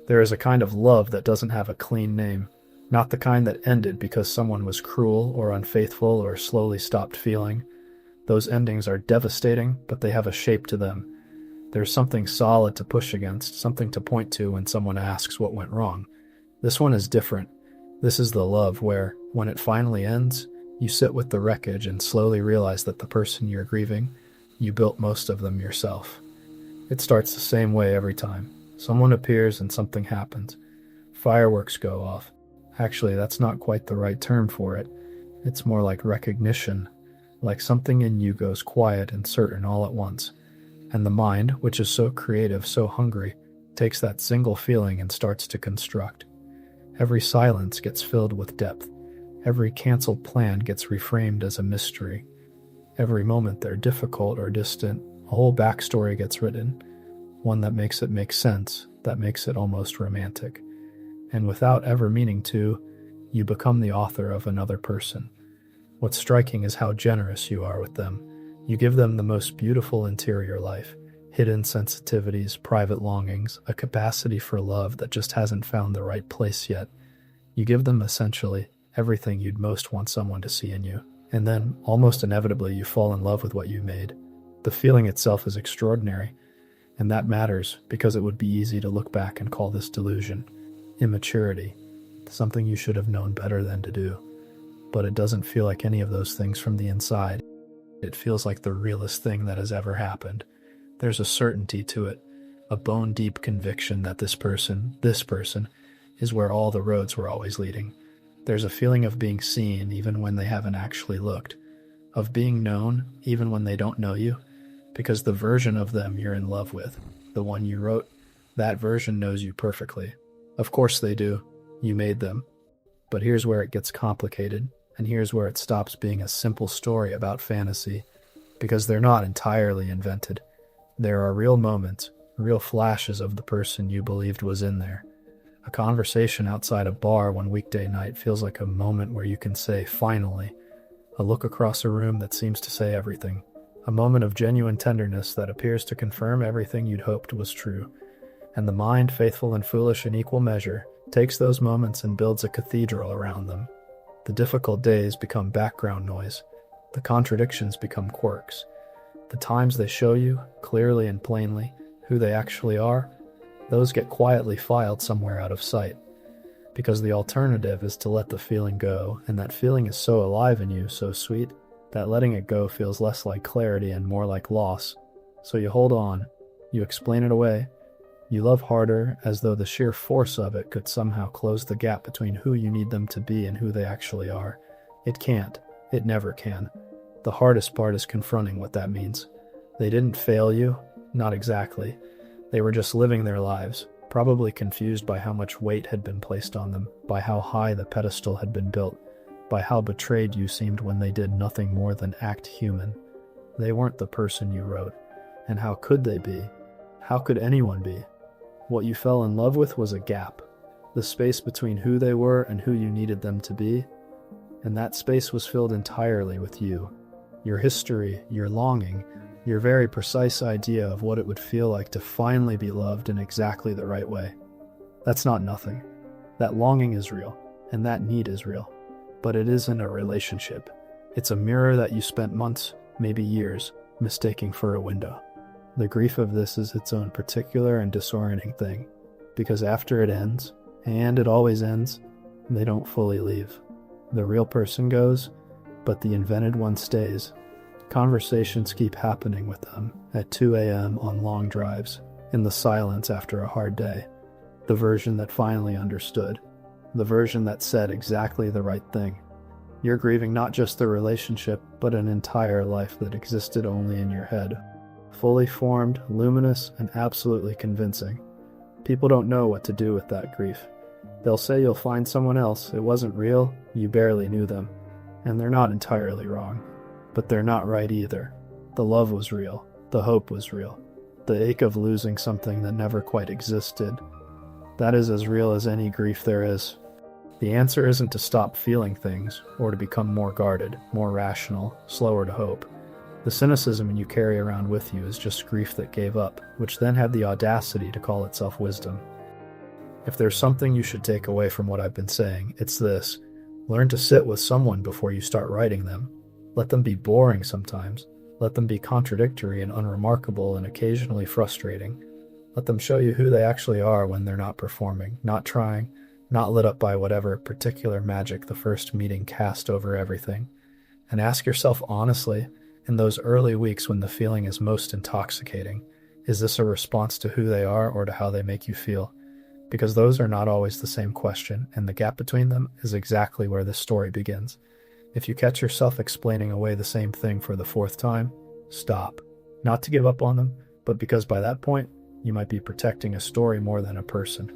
There is a kind of love that doesn't have a clean name, not the kind that ended because someone was cruel or unfaithful or slowly stopped feeling. Those endings are devastating, but they have a shape to them. There's something solid to push against, something to point to when someone asks what went wrong. This one is different. This is the love where, when it finally ends, you sit with the wreckage and slowly realize that the person you're grieving, you built most of them yourself. It starts the same way every time. Someone appears and something happens. Fireworks go off. Actually, that's not quite the right term for it. It's more like recognition, like something in you goes quiet and certain all at once. And the mind, which is so creative, so hungry, takes that single feeling and starts to construct. Every silence gets filled with depth. Every canceled plan gets reframed as a mystery. Every moment they're difficult or distant, a whole backstory gets written, one that makes it make sense, that makes it almost romantic. And without ever meaning to, you become the author of another person. What's striking is how generous you are with them. You give them the most beautiful interior life, hidden sensitivities, private longings, a capacity for love that just hasn't found the right place yet. You give them essentially everything you'd most want someone to see in you. And then, almost inevitably, you fall in love with what you made. The feeling itself is extraordinary, and that matters because it would be easy to look back and call this delusion, immaturity, something you should have known better than to do. But it doesn't feel like any of those things from the inside. It feels like the realest thing that has ever happened. There's a certainty to it, a bone-deep conviction that this person, is where all the roads were always leading. There's a feeling of being seen even when they haven't actually looked, of being known even when they don't know you, because the version of them you're in love with, the one you wrote, that version knows you perfectly. Of course they do. You made them. But here's where it gets complicated, and here's where it stops being a simple story about fantasy, because they're not entirely invented. There are real moments, real flashes of the person you believed was in there. A conversation outside a bar one weekday night feels like a moment where you can say, finally. A look across a room that seems to say everything. A moment of genuine tenderness that appears to confirm everything you'd hoped was true. And the mind, faithful and foolish in equal measure, takes those moments and builds a cathedral around them. The difficult days become background noise. The contradictions become quirks. The times they show you, clearly and plainly, who they actually are, those get quietly filed somewhere out of sight. Because the alternative is to let the feeling go, and that feeling is so alive in you, so sweet, that letting it go feels less like clarity and more like loss. So you hold on, you explain it away, you love harder as though the sheer force of it could somehow close the gap between who you need them to be and who they actually are. It can't. It never can. The hardest part is confronting what that means. They didn't fail you, not exactly. They were just living their lives, probably confused by how much weight had been placed on them, by how high the pedestal had been built, by how betrayed you seemed when they did nothing more than act human. They weren't the person you wrote. And how could they be? How could anyone be? What you fell in love with was a gap, the space between who they were and who you needed them to be, and that space was filled entirely with you. Your history, your longing, your very precise idea of what it would feel like to finally be loved in exactly the right way. That's not nothing. That longing is real, and that need is real. But it isn't a relationship. It's a mirror that you spent months, maybe years, mistaking for a window. The grief of this is its own particular and disorienting thing, because after it ends, and it always ends, they don't fully leave. The real person goes, but the invented one stays. Conversations keep happening with them at 2 a.m. on long drives, in the silence after a hard day. The version that finally understood. The version that said exactly the right thing. You're grieving not just the relationship, but an entire life that existed only in your head. Fully formed, luminous, and absolutely convincing. People don't know what to do with that grief. They'll say you'll find someone else, it wasn't real, you barely knew them. And they're not entirely wrong. But they're not right either. The love was real. The hope was real. The ache of losing something that never quite existed. That is as real as any grief there is. The answer isn't to stop feeling things, or to become more guarded, more rational, slower to hope. The cynicism you carry around with you is just grief that gave up, which then had the audacity to call itself wisdom. If there's something you should take away from what I've been saying, it's this. Learn to sit with someone before you start writing them. Let them be boring sometimes. Let them be contradictory and unremarkable and occasionally frustrating. Let them show you who they actually are when they're not performing, not trying, not lit up by whatever particular magic the first meeting cast over everything. And ask yourself honestly, in those early weeks when the feeling is most intoxicating, is this a response to who they are or to how they make you feel? Because those are not always the same question, and the gap between them is exactly where this story begins. If you catch yourself explaining away the same thing for the fourth time, stop. Not to give up on them, but because by that point, you might be protecting a story more than a person.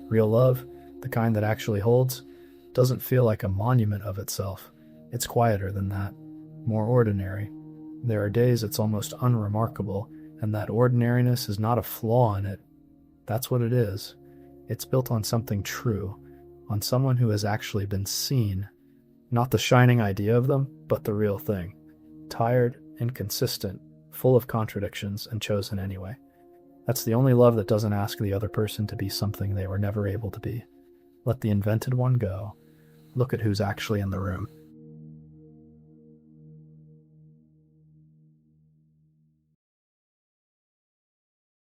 Real love, the kind that actually holds, doesn't feel like a monument of itself. It's quieter than that, more ordinary. There are days it's almost unremarkable, and that ordinariness is not a flaw in it. That's what it is. It's built on something true, on someone who has actually been seen. Not the shining idea of them, but the real thing. Tired, inconsistent, full of contradictions, and chosen anyway. That's the only love that doesn't ask the other person to be something they were never able to be. Let the invented one go. Look at who's actually in the room.